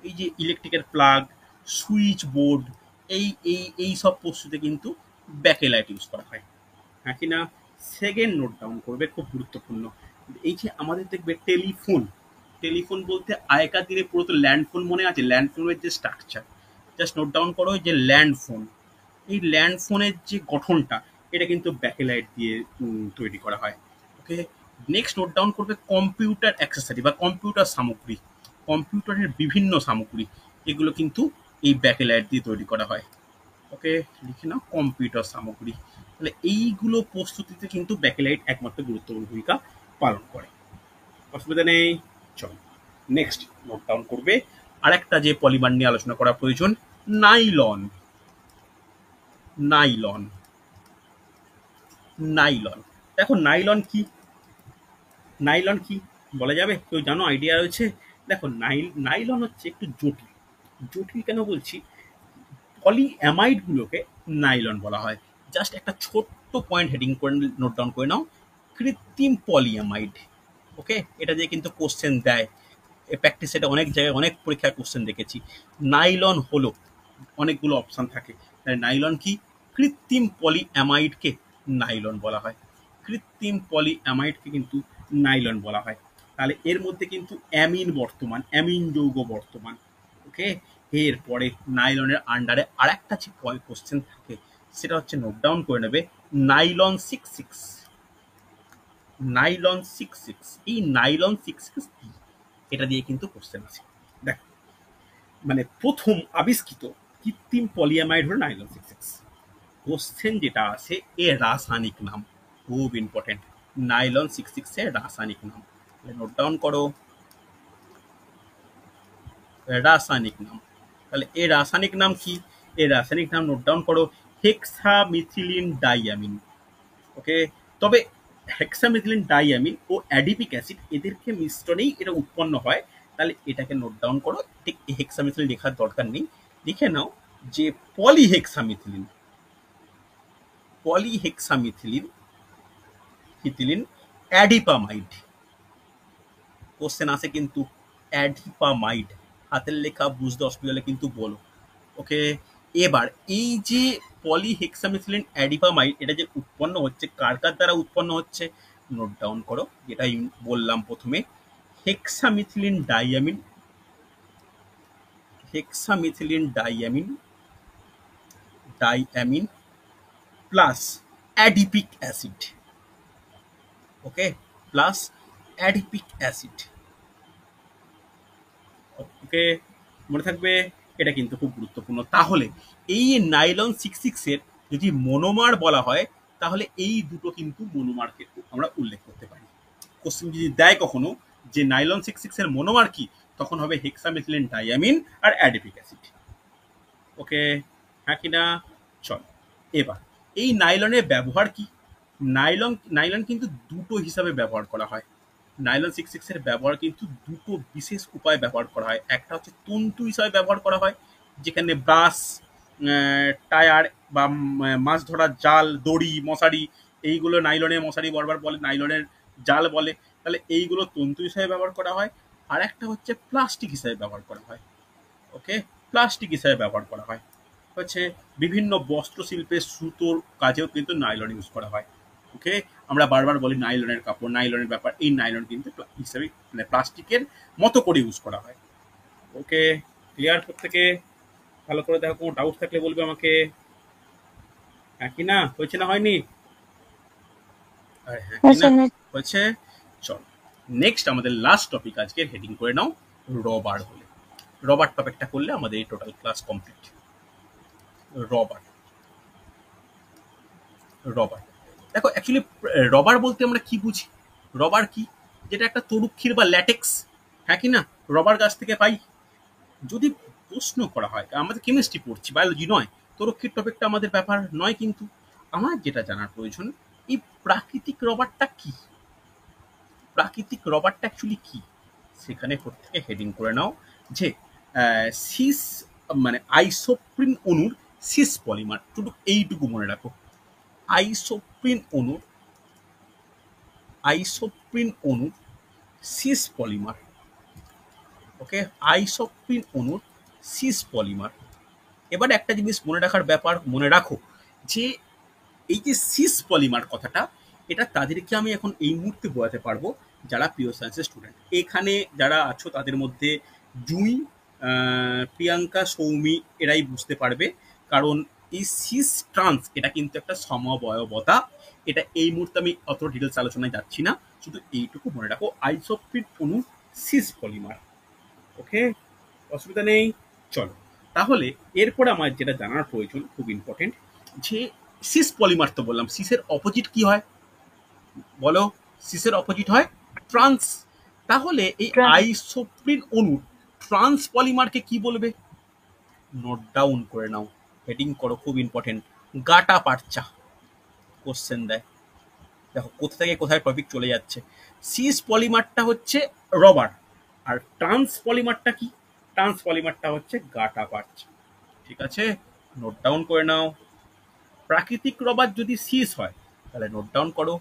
এই যে ইলেকট্রিকের প্লাগ, সুইচ বোর্ড, এই সব প্রস্তুতে কিন্তু ব্যাকেলাইট ইউজ করা হয়। হ্যাঁ কি না? সেকেন্ড নোট ডাউন করবে, খুব গুরুত্বপূর্ণ। এই যে আমাদের দেখবে টেলিফোন, টেলিফোন বলতে আগেকার দিনে পুরো তো ল্যান্ডফোন মনে আছে, ল্যান্ডফোনের যে স্ট্রাকচার, জাস্ট নোট ডাউন করো যে ল্যান্ডফোন, এই ল্যান্ডফোনের যে গঠনটা, এটা কিন্তু ব্যাকেলাইট দিয়ে তৈরি করা হয়। ওকে, নেক্সট নোট ডাউন করবে কম্পিউটার অ্যাক্সেসরি বা কম্পিউটার সামগ্রী, কম্পিউটারের বিভিন্ন সামগ্রী, এগুলো কিন্তু এই ব্যাকেলাইট দিয়ে তৈরি করা হয়। ওকে, লিখে নাও, কম্পিউটার সামগ্রী। তাহলে এইগুলো প্রস্তুতিতে কিন্তু ব্যাকেলাইট একমাত্র গুরুত্বপূর্ণ ভূমিকা পালন করে। অসুবিধা নেই। চল, নেক্সট নোট ডাউন করবে আরেকটা যে পলিমার নিয়ে আলোচনা করা প্রয়োজন, নাইলন। নাইলন, নাইলন দেখো, নাইলন কি? নাইলন কি বলা যাবে? কেউ জানো? আইডিয়া রয়েছে? দেখো, নাইলন হচ্ছে একটু জটিল। জটিল কেন বলছি? পলিঅ্যামাইড গুলোকে নাইলন বলা হয়। জাস্ট একটা ছোট্ট পয়েন্ট হেডিং করে নোট ডাউন করে নাও, কৃত্রিম পলিঅ্যামাইড। ওকে, এটা দিয়ে কিন্তু কোশ্চেন দেয় প্র্যাকটিস, এটা অনেক জায়গায় অনেক পরীক্ষায় কোশ্চেন দেখেছি। নাইলন হলো, অনেকগুলো অপশন থাকে। নাইলন কি? কৃত্রিম পলিঅ্যামাইডকে নাইলন বলা হয়। কৃত্রিম পলিঅ্যামাইডকে কিন্তু নাইলন বলা হয়। তাহলে এর মধ্যে কিন্তু অ্যামিন বর্তমান, অ্যামিন যৌগ বর্তমান। ওকে, এরপরে নাইলনের আন্ডারে আরেকটা যে কোশ্চেন থাকে, সেটা হচ্ছে নোট ডাউন করে নেবে, নাইলন 66। নাইলন 66, এই নাইলন 66 কি? এটা দিয়ে কিন্তু কোশ্চেন আছে। দেখো, মানে প্রথম আবিষ্কৃত কৃত্রিম পলিঅ্যামাইড হলো নাইলন 66। কোশ্চেন যেটা আছে, এর রাসায়নিক নাম। খুব ইম্পর্টেন্ট, নাইলন 66 এর রাসায়নিক নাম। নোট ডাউন করো রাসায়নিক নাম। তাহলে এর রাসায়নিক নাম কি? এর রাসায়নিক নাম নোট ডাউন করো হেক্সামিথিলিন ডাইয়ামিন। ওকে, তবে হেক্সামিথিলিন ডাইয়ামিন ও অ্যাডিপিক অ্যাসিড এদেরকে মিশ্রণেই এটা উৎপন্ন হয়। তাহলে এটাকে নোট ডাউন করো, ঠিক হেক্সামিথিলিন লেখার দরকার নেই, লিখে নাও যে পলিহেক্সামিথিলিন, পলিহেক্সামিথিলিন মিথিলিন অ্যাডিপামাইড। কোশ্চেন আসে কিন্তু অ্যাডিপামাইড, হাতের লেখা বুঝতে অসুবিধা হলে কিন্তু বলো। ওকে, এবার এই যে পলিহেক্সামিথিলিন অ্যাডিপামাইড এটা যে উৎপন্ন হচ্ছে কার কার দ্বারা উৎপন্ন হচ্ছে, নোট ডাউন করো, যেটা বললাম প্রথমে hexamethylene diamine, hexamethylene diamine, diamine plus adipic acid. Okay, plus adipic acid. Okay, মনে থাকবে, এটা কিন্তু খুব গুরুত্বপূর্ণ। তাহলে এই নাইলন 66 এর যদি মনোমার বলা হয় তাহলে এই দুটো কিন্তু মনোমারকে আমরা উল্লেখ করতে পারি। কোশ্চেন যদি দেয় কখনো যে নাইলন 66 এর মনোমার কি, তখন হবে হেক্সামিথিলিন ডাইয়ামিন আর অ্যাডিপিক অ্যাসিড। ওকে, হ্যাঁ কিনা? চল, এবার এই নাইলনের ব্যবহার কি? নাইলন কিন্তু দুটো হিসাবে ব্যবহার করা হয়। নাইলন 66 এর ব্যবহার কিন্তু দুটো বিশেষ উপায়ে ব্যবহার করা হয়। একটা হচ্ছে তন্তু হিসাবে ব্যবহার করা হয়, যেখানে ব্রাশ, টায়ার বা মাছ ধরার জাল, দড়ি, মশারি, এইগুলো নাইলনের মশারি বরাবর বলে, নাইলনের জাল বলে। তাহলে এইগুলো তন্তু হিসাবে ব্যবহার করা হয়। আর একটা হচ্ছে প্লাস্টিক হিসাবে ব্যবহার করা হয়। ওকে, প্লাস্টিক হিসাবে ব্যবহার করা হয় হচ্ছে বিভিন্ন বস্ত্র শিল্পের সুতোর কাজেও কিন্তু নাইলন ইউজ করা হয়। ওকে, আমরা বারবার বলি নাইলনের কাপড়, নাইলনের ব্যাপার, এই নাইলন কিন্তু হিসাবে মানে প্লাস্টিকের মতো করে ইউজ করা হয়। ওকে, ক্লিয়ার? প্রত্যেকে ভালো করে দেখো, কোনো ডাউট থাকলে বলবে আমাকে। হ্যাঁ কি না? হয়েছে না হয়নি? হ্যাঁ কি না? হয়েছে। চল, নেক্সট আমাদের লাস্ট টপিক আজকে হেডিং করে নাও রবার বলে। রবার টপিকটা করলে আমাদের এই total class complete. Rubber, rubber দেখো, অ্যাকচুয়ালি রবার বলতে আমরা কি বুঝি? রবার কি? যেটা একটা তরুক্ষীর বা ল্যাটেক্স, হ্যাঁ কি না? রবার গাছ থেকে পাই। যদি প্রশ্ন করা হয়, আমাদের কেমিস্ট্রি পড়ছি, বায়োলজি নয়, তরুক্ষীর টপিকটা আমাদের ব্যাপার নয়, কিন্তু আমার যেটা জানার প্রয়োজন এই প্রাকৃতিক রবারটা কি, প্রাকৃতিক রবারটা অ্যাকচুয়ালি কি, সেখানে প্রত্যেকে হেডিং করে নাও যে সিস মানে আইসোপ্রিন অণুর সিস পলিমার। শুধু এইটুকু মনে রাখো, আইসোপ্রিন অণুর, আইসোপ্রিন অণুর সিস পলিমার। ওকে, আইসোপ্রিন অণুর সিস পলিমার। এবার একটা জিনিস মনে রাখার ব্যাপার, মনে রাখো যে এই যে সিস পলিমার কথাটা, এটা তাদেরকে আমি এখন এই মুহূর্তে বোঝাতে পারবো যারা পিওর সায়েন্সের স্টুডেন্ট। এখানে যারা আছো তাদের মধ্যে জুই, প্রিয়াঙ্কা, সৌমি এরাই বুঝতে পারবে, কারণ এই সিস ট্রান্স এটা কিন্তু একটা সমবয়বতা। এটা এই মুহূর্তে আমি অত ডিটেলস আলোচনায় যাচ্ছি না, শুধু এইটুকু মনে রাখো, আইসোপ্রিন অণু সিস পলিমার। ওকে, অসুবিধা নেই। চলো, তাহলে এরপরে আমার যেটা জানার প্রয়োজন, খুব ইম্পর্টেন্ট, যে সিস পলিমার তো বললাম, সিসের অপোজিট কি হয় বলো? সিসের অপোজিট হয় ট্রান্স। তাহলে এই আইসোপ্রিন অণু ট্রান্স পলিমারকে কি বলবে? নোট ডাউন করে নাও, হেডিং করো, খুব ইম্পর্টেন্ট, গাটা পারচা। কোশ্চেন দেয়, দেখো কোথা থেকে কোথায় টপিক চলে যাচ্ছে। সিস পলিমারটা হচ্ছে রবার, আর ট্রান্স পলিমারটা কি? ট্রান্স পলিমারটা হচ্ছে গাটা পারচা। ঠিক আছে, নোট ডাউন করে নাও। প্রাকৃতিক রবার যদি সিস হয় তাহলে নোট ডাউন করো,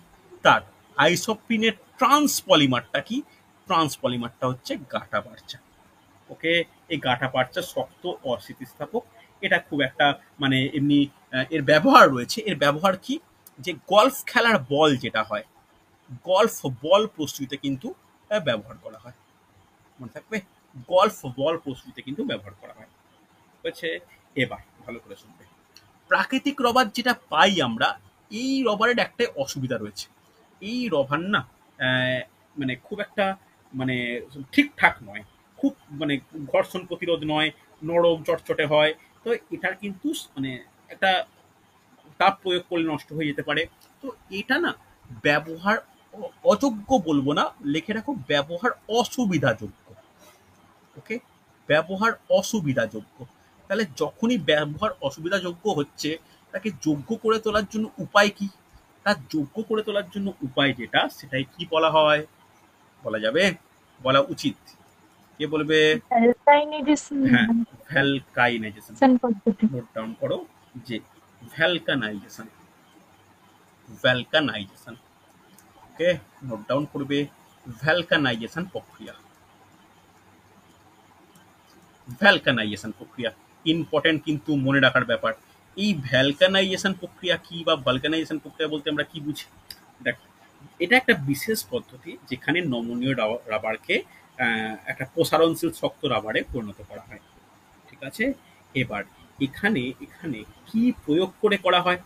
তার আইসোপ্রিনের ট্রান্স পলিমারটা কি? ট্রান্স পলিমারটা হচ্ছে গাটা পারচা। ওকে, এই গাটা পারচা শক্ত অস্থিতিস্থাপক। এটা খুব একটা মানে এমনি এর ব্যবহার রয়েছে। এর ব্যবহার কি? যে গলফ খেলার বল যেটা হয়, গলফ বল প্রস্তুতিতে কিন্তু ব্যবহার করা হয়। মনে থাকবে, গলফ বল প্রস্তুতিতে কিন্তু ব্যবহার করা হয়। হচ্ছে, এবার ভালো করে শুনবে, প্রাকৃতিক রবার যেটা পাই আমরা, এই রবারের একটা অসুবিধা রয়েছে। এই রবার না মানে খুব একটা মানে ঠিকঠাক নয়, খুব মানে ঘর্ষণ প্রতিরোধ নয়, নরম চটচটে হয়। তো এটার কিন্তু মানে একটা তাপ প্রয়োগ করলে নষ্ট হয়ে যেতে পারে। তো এটা না ব্যবহার অযোগ্য বলবো না, লিখে রাখো ব্যবহার অসুবিধাযোগ্য। ওকে, ব্যবহার অসুবিধাযোগ্য। তাহলে যখনই ব্যবহার অসুবিধাযোগ্য হচ্ছে, তাকে যোগ্য করে তোলার জন্য উপায় কি? তার যোগ্য করে তোলার জন্য উপায় যেটা, সেটাই কি বলা হয়? বলা যাবে, বলা উচিত। কে বলবে? হ্যাঁ, ভ্যালকাইনাইজেশন। পদ্ধতি। নোট ডাউন করো যে ভ্যালকানাইজেশন, ভ্যালকানাইজেশন। ওকে, নোট ডাউন করবে ভ্যালকানাইজেশন প্রক্রিয়া, ভ্যালকানাইজেশন প্রক্রিয়া ইম্পর্টেন্ট, কিন্তু মনে রাখার ব্যাপার। এই ভ্যালকানাইজেশন প্রক্রিয়া কি বা ভালকানাইজেশন প্রক্রিয়া বলতে আমরা কি বুঝি? দেখ, এটা একটা বিশেষ পদ্ধতি যেখানে নমনীয় রাবারকে একটা প্রসারণশীল শক্ত রাবারে পরিণত করা হয়। ঠিক আছে, এবার এখানে এখানে কি প্রয়োগ করে করা হয়?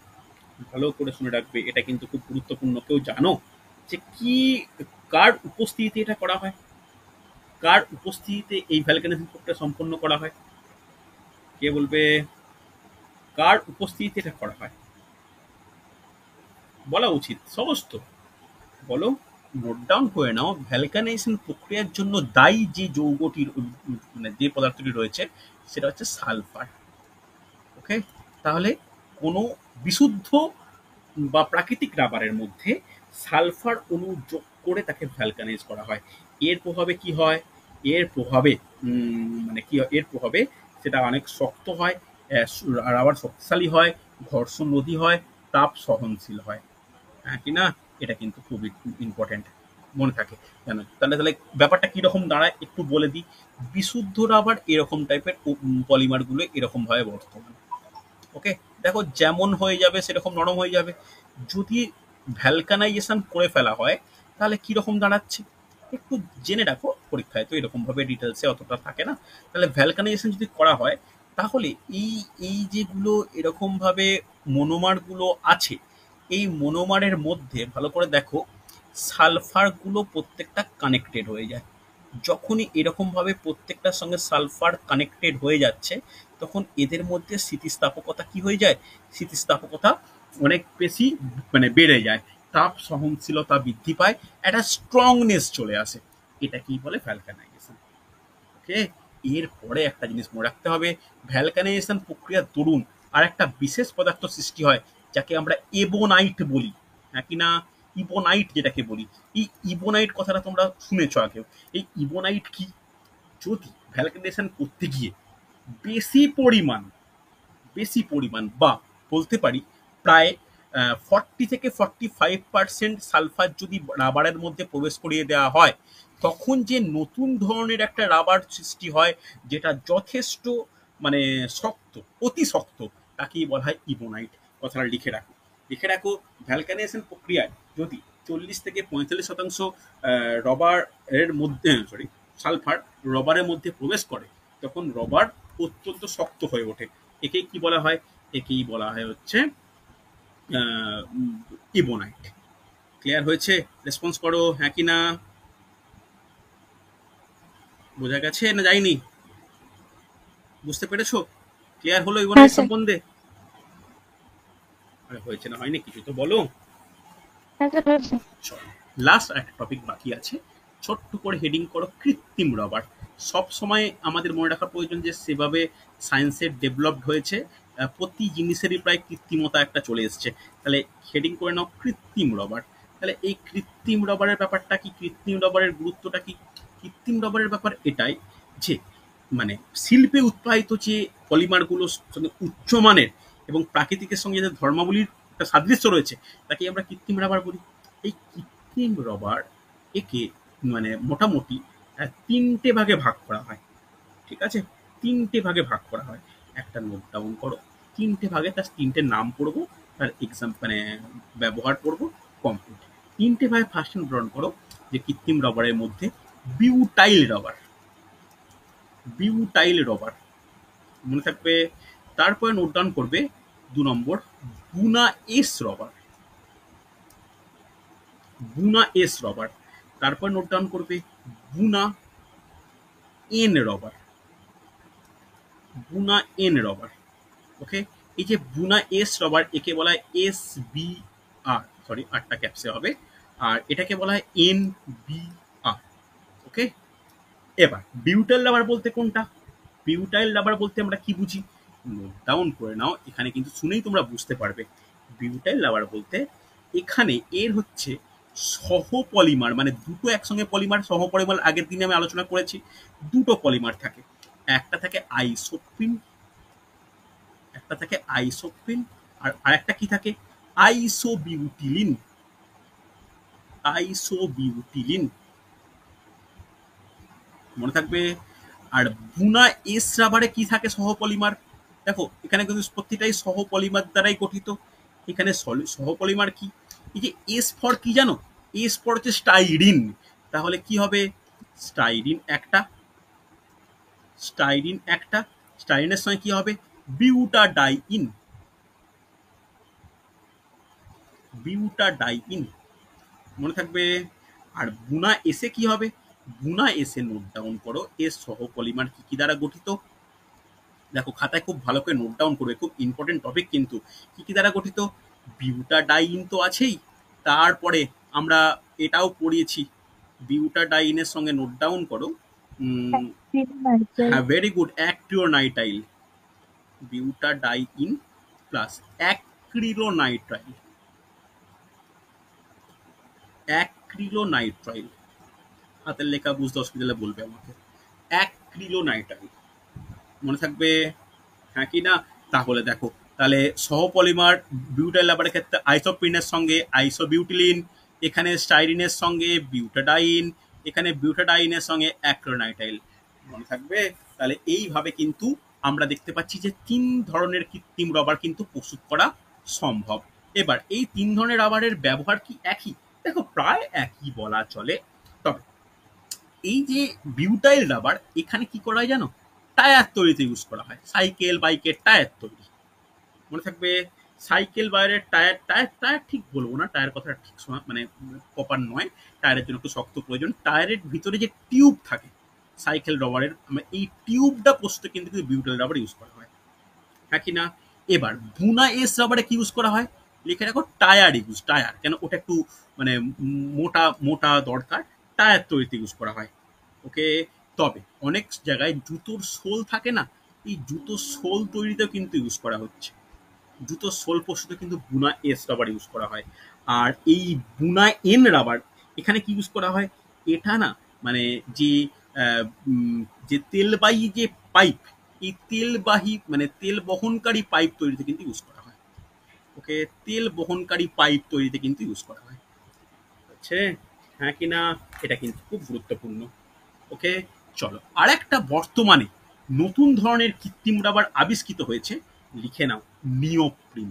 ভালো করে শুনে রাখবে, এটা কিন্তু খুব গুরুত্বপূর্ণ। কেউ জানো যে কি, কার উপস্থিতিতে এটা করা হয়? কার উপস্থিতিতে এই ভ্যালকানাইজেশন প্রক্রিয়া সম্পন্ন করা হয়? কে বলবে? কার উপস্থিতিতে এটা করা হয়? বলা উচিত, সহজ তো, বলো। নোট ডাউন করে নাও, ভ্যালকানাইজেশন প্রক্রিয়ার জন্য দায়ী যে যৌগটির মানে যে পদার্থটি রয়েছে, সেটা হচ্ছে সালফার। ওকে, তাহলে কোনো বিশুদ্ধ বা প্রাকৃতিক রাবারের মধ্যে সালফার অণু যোগ করে তাকে ভ্যালকানাইজ করা হয়। এর প্রভাবে কি হয়? এর প্রভাবে মানে কি হয়? এর প্রভাবে সেটা অনেক শক্ত হয়, রাবার শক্তিশালী হয়, ঘর্ষণ রোধী হয়, তাপ সহনশীল হয়। হ্যাঁ কি না? এটা কিন্তু খুবই ইম্পর্টেন্ট, মনে থাকে জানো। তাহলে তাহলে ব্যাপারটা কিরকম দাঁড়ায় একটু বলে দিই। বিশুদ্ধ রাবার এরকম টাইপের, পলিমারগুলো এরকম ভাবে বর্তমান। ওকে, দেখো যেমন হয়ে যাবে সেরকম নরম হয়ে যাবে। যদি ভ্যালকানাইজেশন করে ফেলা হয়, তাহলে কিরকম দাঁড়াচ্ছে একটু জেনে রাখো, পরীক্ষায় তো এরকম ভাবে ডিটেলসে অতটা থাকে না। তাহলে ভ্যালকানাইজেশন যদি করা হয়, তাহলে এই এই যেগুলো এরকম ভাবে মনোমারগুলো আছে, এই মনোমারের মধ্যে ভালো করে দেখো, সালফারগুলো প্রত্যেকটা কানেক্টেড হয়ে যায়। যখনই এরকম ভাবে প্রত্যেকটার সঙ্গে সালফার কানেক্টেড হয়ে যাচ্ছে, তখন এদের মধ্যে স্থিতিস্থাপকতা কি হয়ে যায়? স্থিতিস্থাপকতা অনেক বেশি মানে বেড়ে যায়, তাপ সহনশীলতা বৃদ্ধি পায়, একটা স্ট্রংনেস চলে আসে। এটা কি বলে? ভ্যালকানাইজেশন। ওকে, এরপরে একটা জিনিস মনে রাখতে হবে, ভ্যালকানাইজেশন প্রক্রিয়ার দরুন আর একটা বিশেষ পদার্থ সৃষ্টি হয়, যাকে আমরা এবোনাইট বলি। হ্যাঁ কি না? ইবোনাইট যেটাকে বলি, এই ইবোনাইট কথাটা তোমরা শুনেছ আগেও। এই ইবোনাইট কি? যদি ভ্যালকানাইজেশন করতে গিয়ে বেশি পরিমাণ, বেশি পরিমাণ বা বলতে পারি প্রায় 40 থেকে 45% সালফার যদি রাবারের মধ্যে প্রবেশ করিয়ে দেওয়া হয়, তখন যে নতুন ধরনের একটা রাবার সৃষ্টি হয়, যেটা যথেষ্ট মানে শক্ত, অতি শক্ত, তাকেই বলা হয় ইবোনাইট। কথাটা লিখে রাখো, লিখে রাখো। ভ্যালকানাইজেশন প্রক্রিয়ায় যদি 40 থেকে 45% রবার এর মধ্যে, সরি, সালফার রবারের মধ্যে প্রবেশ করে, তখন রবার অত্যন্ত শক্ত হয়ে ওঠে। একেই কি বলা হয়? একেই বলা হয় হচ্ছে ইবোনাইট। ক্লিয়ার হয়েছে? রেসপন্স করো, হ্যাঁ কি না? বোঝা গেছে না যায়নি? বুঝতে পেরেছো? ক্লিয়ার হলো হ্যাঁ ইবোনাইট স্যার। সম্বন্ধে? আরে হয়েছে না হয়নি কিছু তো বলো। হ্যাঁ স্যার, হয়েছে। লাস্ট একটা টপিক বাকি আছে, ছোট্ট করে হেডিং করো কৃত্রিম রবার। সব সময় আমাদের মনে রাখা প্রয়োজন যে সেভাবে সায়েন্সের ডেভেলপড হয়েছে, প্রতি জিনিসেরই প্রায় কৃত্রিমতা একটা চলে এসছে। তাহলে হেডিং করে নাও কৃত্রিম রবার। তাহলে এই কৃত্রিম রবারের ব্যাপারটা কি? কৃত্রিম রবারের গুরুত্বটা কি? কৃত্রিম রবারের ব্যাপার এটাই যে মানে শিল্পে উৎপাদিত যে পলিমারগুলো উচ্চমানের এবং প্রাকৃতিকের সঙ্গে যে ধর্মাবলীর একটা সাদৃশ্য রয়েছে, তাকে আমরা কৃত্রিম রাবার বলি। এই কৃত্রিম রবার একে মানে মোটামুটি 3টে ভাগে ভাগ করা হয়। ঠিক আছে, 3টে ভাগে ভাগ করা হয়। একটা নোট ডাউন করো, 3টে ভাগে, তার 3টে নাম পড়বো, তার এক্সাম মানে ব্যবহার পড়বো, কমপ্লিট। 3টে ভাগে ফার্স্ট নোট ডাউন করো যে কৃত্রিম রবারের মধ্যে বিউটাইল রবার, বিউটাইল রবার মনে থাকবে। তারপরে নোট ডাউন করবে 2 নম্বর বুনা এস রবার, বুনা এস রবার। তারপর নোট ডাউন করবে বুনা এন রবার, বুনা এন রবার। ওকে, এই যে বুনা এস রবার, একে বলা হয় এস বি আর, সরি 8টা ক্যাপসে হবে। আর এটাকে বলা হয় NBr। ওকে, এবার বিউটাইল রাবার বলতে কোনটা? বিউটাইল রাবার বলতে আমরা কি বুঝি? নোট ডাউন করে নাও, এখানে কিন্তু শুনেই তোমরা বুঝতে পারবে। বিউটাইল রাবার বলতে এখানে এর হচ্ছে সহপলিমার, মানে দুটো একসঙ্গে পলিমার, সহপলিমার আগের দিনে আমি আলোচনা করেছি। দুটো পলিমার থাকে, একটা থাকে আইসোপ্রিন, একটা থাকে আইসোপ্রিন, আর আরেকটা কি থাকে? আইসোবিউটিলিন। আইসোবিউটিলিন মনে থাকবে। আর বুনা এস রাবারে কি থাকে সহপলিমার? দেখো এখানে কিন্তু প্রতিটাই সহপলিমার দ্বারাই গঠিত। এখানে সহপলিমার কি? এই যে এস ফর কি জানো? এস ফর হচ্ছে স্টাইরিন। তাহলে কি হবে? স্টাইরিন একটা, স্টাইরিন একটা, স্টাইরিনের সঙ্গে কি হবে? বিউটাডাইন। বিউটাডাইন মনে থাকবে। আর বুনা এসে কি হবে? বুনা এসে নোট ডাউন করো, এস সহপলিমার কি কি দ্বারা গঠিত? দেখো খাতায় খুব ভালো করে নোট ডাউন করবে, খুব ইম্পর্টেন্ট টপিক কিন্তু। কি কি দ্বারা গঠিত? বিউটাডাইন তো আছেই, তারপরে আমরা এটাও পড়িয়েছি। বিউটাডাইনের সঙ্গে নোট ডাউন করো। হ্যাঁ, very good, acrylonitrile. Butadiene plus acrylonitrile. Acrylonitrile, হাতের লেখা বুঝতে অসুবিধা হলে বলবে আমাকে। অ্যাক্রিলোনাইট্রাইল মনে থাকবে, হ্যাঁ কি না? তাহলে দেখো, তাহলে সহপলিমার বিউটাইল রাবারের ক্ষেত্রে আইসোপ্রিনের সঙ্গে আইসোবিউটিলিন, এখানে স্টাইরিনের সঙ্গে বিউটাডাইন, এখানে বিউটাডাইনের সঙ্গে অ্যাক্রিলোনাইট্রাইল মনে থাকবে। তাহলে এইভাবে কিন্তু আমরা দেখতে পাচ্ছি যে 3 ধরনের কৃত্রিম রাবার কিন্তু প্রস্তুত করা সম্ভব। এবার এই 3 ধরনের রাবারের ব্যবহার কি একই? দেখো প্রায় একই বলা চলে। তবে এই যে বিউটাইল রাবার, এখানে কি করা হয় জানো? টায়ার তৈরিতে ইউজ করা হয়, সাইকেল বাইকের টায়ার তৈরি মনে থাকবে। সাইকেল বাইরের টায়ার, টায়ার টায়ার ঠিক বলবো না, টায়ার কথাটা ঠিক মানে প্রপার নয়, টায়ারের জন্য একটু শক্ত প্রয়োজন। টায়ারের ভিতরে যে টিউব থাকে সাইকেল রাবারের, এই টিউবটা প্রস্তুত কিন্তু বিউটাইল রাবার ইউজ করা হয়, হ্যাঁ কি না? এবার বুনা এস রাবারে কি ইউজ করা হয়? লিখে রাখো টায়ার ইউজ, টায়ার, কেন ওটা একটু মানে মোটা মোটা দরকার, টায়ার তৈরিতে ইউজ করা হয়। ওকে, তবে অনেক জায়গায় জুতোর সোল থাকে না, এই জুতোর সোল তৈরিতেও কিন্তু ইউজ করা হচ্ছে। জুতোর সোল প্রস্তুতে কিন্তু বুনা এস রাবার ইউজ করা হয়। আর এই বুনা এন রাবার এখানে কি ইউজ করা হয়? এটা না মানে যে যে তেলবাহী যে পাইপ, এই তেলবাহী মানে তেল বহনকারী পাইপ তৈরিতে কিন্তু ইউজ করা হয়। ওকে, তেল বহনকারী পাইপ তৈরিতে কিন্তু ইউজ করা হয়, হচ্ছে হ্যাঁ কি না? এটা কিন্তু খুব গুরুত্বপূর্ণ। ওকে, চলো আর একটা বর্তমানে নতুন ধরনের কৃত্রিম রাবার আবিষ্কৃত হয়েছে, লিখে নাও, নিওপ্রিন।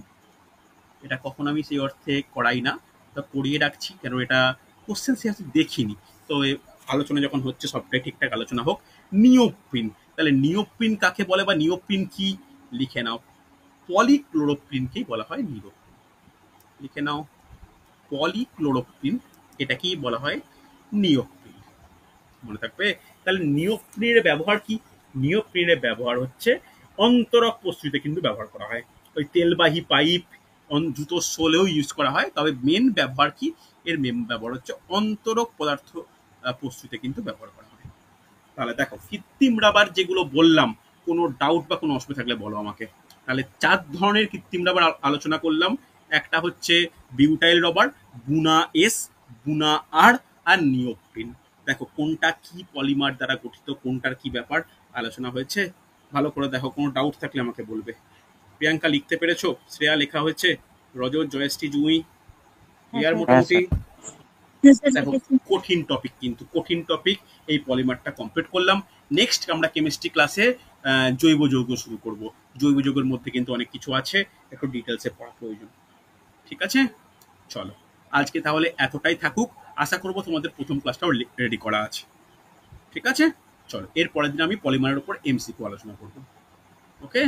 এটা কখন আমি সেই অর্থে করাই না, তা করিয়ে রাখছি, কেন এটা কোশ্চেন সে দেখিনি। তো আলোচনা যখন হচ্ছে সবটাই ঠিকঠাক আলোচনা হোক। নিওপ্রিন, তাহলে নিওপ্রিন কাকে বলে বা নিওপ্রিন কি? লিখে নাও, পলিক্লোরোপ্রিনকেই বলা হয় নিওপ্রিন। লিখে নাও, পলিক্লোরোপ্রিন, এটাকেই বলা হয় নিওপ্রিন মনে থাকবে। তাহলে নিওপ্রিনের ব্যবহার কি? নিওপ্রিনের ব্যবহার হচ্ছে অন্তরক প্রস্তুতিতে কিন্তু ব্যবহার করা হয়, ওই তেলবাহী পাইপ, জুতোর সোলেও ইউজ করা হয়, তবে মেন ব্যবহার কি? এর মেন ব্যবহার হচ্ছে অন্তরক পদার্থ প্রস্তুতিতে কিন্তু ব্যবহার করা হয়। তাহলে দেখো কৃত্রিম রাবার যেগুলো বললাম, কোনো ডাউট বা কোনো অসুবিধা থাকলে বলো আমাকে। তাহলে 4 ধরনের কৃত্রিম রাবার আলোচনা করলাম। একটা হচ্ছে বিউটাইল রাবার, বুনা এস, বুনা আর, আর নিওপ্রিন। দেখো কোনটা কি পলিমার দ্বারা গঠিত, কোনটার কি ব্যাপার আলোচনা হয়েছে, ভালো করে দেখো। কোনো ডাউট থাকলে আমাকে বলবে। প্রিয়াঙ্কা লিখতে পেরেছো? শ্রেয়া লেখা হয়েছে? রজত, জয়শ্রী, জুঁই ক্লিয়ার মোটামুটি? দেখো কঠিন টপিক, কিন্তু কঠিন টপিক। এই পলিমারটা কমপ্লিট করলাম। নেক্সট আমরা কেমিস্ট্রি ক্লাসে জৈব যৌগ শুরু করব। জৈব যৌগের মধ্যে কিন্তু অনেক কিছু আছে, একটু ডিটেলসে পড়া প্রয়োজন। ঠিক আছে, চলো আজকে তাহলে এতটাই থাকুক। আশা করবো তোমাদের প্রথম ক্লাসটাও রেডি করা আছে। ঠিক আছে, চলো এর পরের দিন আমি পলিমারের উপর এমসিকিউ আলোচনা করবো। ওকে।